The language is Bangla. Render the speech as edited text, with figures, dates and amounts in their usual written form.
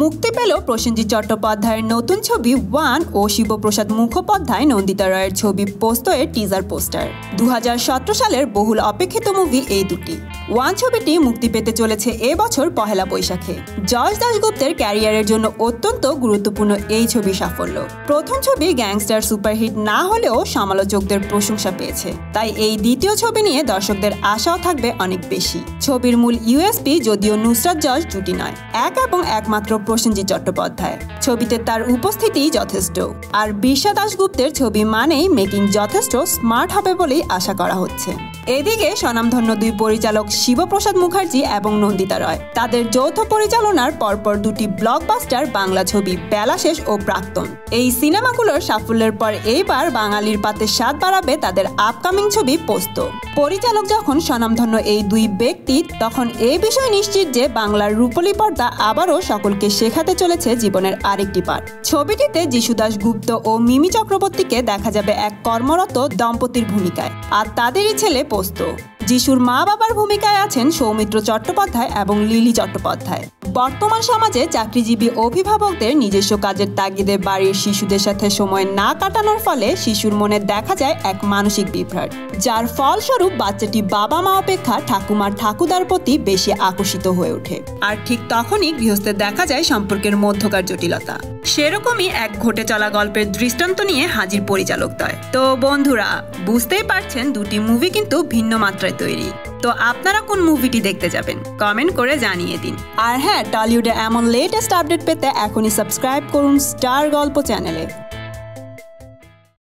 মুক্তি পেল প্রসেনজিৎ চট্টোপাধ্যায়ের নতুন ছবি ওয়ান ও শিবপ্রসাদ মুখোপাধ্যায় নন্দিতা রায়ের ছবি পোস্ত এর টিজার পোস্টার। 2017 সালের বহুল অপেক্ষিত মুভি এই দুটি। ওয়ান ছবিটি মুক্তি পেতে চলেছে এবছর পহেলা বৈশাখে। জশ দাশগুপ্তের ক্যারিয়ারের জন্য অত্যন্ত গুরুত্বপূর্ণ এই ছবির সাফল্য। প্রথম ছবি গ্যাংস্টার সুপারহিট না হলেও সমালোচকদের প্রশংসা পেয়েছে, তাই এই দ্বিতীয় ছবি নিয়ে দর্শকদের আশাও থাকবে অনেক বেশি। ছবির মূল ইউএসপি যদিও নুসরাত জশ জুটি নয়, এক এবং একমাত্র প্রসেনজিৎ চট্টোপাধ্যায়। ছবিতে তার উপস্থিতি যথেষ্ট। আর বিশা দাশগুপ্তের ছবি মানেই মেকিং যথেষ্ট স্মার্ট হবে বলেই আশা করা হচ্ছে। এদিকে স্বনামধন্য দুই পরিচালক শিবপ্রসাদ মুখার্জি এবং নন্দিতা রয় তাদের যৌথ পরিচালনার পরপর দুটি ব্লকবাস্টার বাংলা ছবি বেলা শেষ ও প্রাক্তন। এই সিনেমাগুলোর সাফল্যের পর এইবার বাঙালির পাতে স্বাদ বাড়াবে তাদের আপকামিং ছবি পোস্ত। পরিচালক যখন স্বনামধন্য এই দুই ব্যক্তি, তখন এই বিষয় নিশ্চিত যে বাংলার রূপলী পর্দা আবারও সকলকে শেখাতে চলেছে জীবনের আরেকটি পাঠ। ছবিটিতে যিশু দাশগুপ্ত ও মিমি চক্রবর্তীকে দেখা যাবে এক কর্মরত দম্পতির ভূমিকায়, আর তাদেরই ছেলে পোস্ত। যিশুর মা বাবার ভূমিকায় আছেন সৌমিত্র চট্টোপাধ্যায় এবং লিলি চট্টোপাধ্যায়। বর্তমান সমাজে চাকরিজীবী অভিভাবকদের নিজস্ব কাজের তাগিদে বাড়ির শিশুদের সাথে সময় না কাটানোর ফলে শিশুর মনে দেখা যায় এক মানসিক বিভ্রাট, যার ফলস্বরূপ বাচ্চাটি বাবা মা অপেক্ষা ঠাকুমার ঠাকুরদার প্রতি বেশি আকর্ষিত হয়ে ওঠে। আর ঠিক তখনই গৃহস্থের দেখা যায় সম্পর্কের মধ্যকার জটিলতা। সেরকমই এক ঘটে চলা গল্পের দৃষ্টান্ত নিয়ে হাজির পরিচালকদ্বয়। তো বন্ধুরা, বুঝতেই পারছেন দুটি মুভি কিন্তু ভিন্ন মাত্রায় তৈরি। তো আপনারা কোন মুভিটি দেখতে যাবেন কমেন্ট করে জানিয়ে দিন। আর হ্যাঁ, টলিউডে এমন লেটেস্ট আপডেট পেতে এখনই সাবস্ক্রাইব করুন স্টার গল্প চ্যানেলে।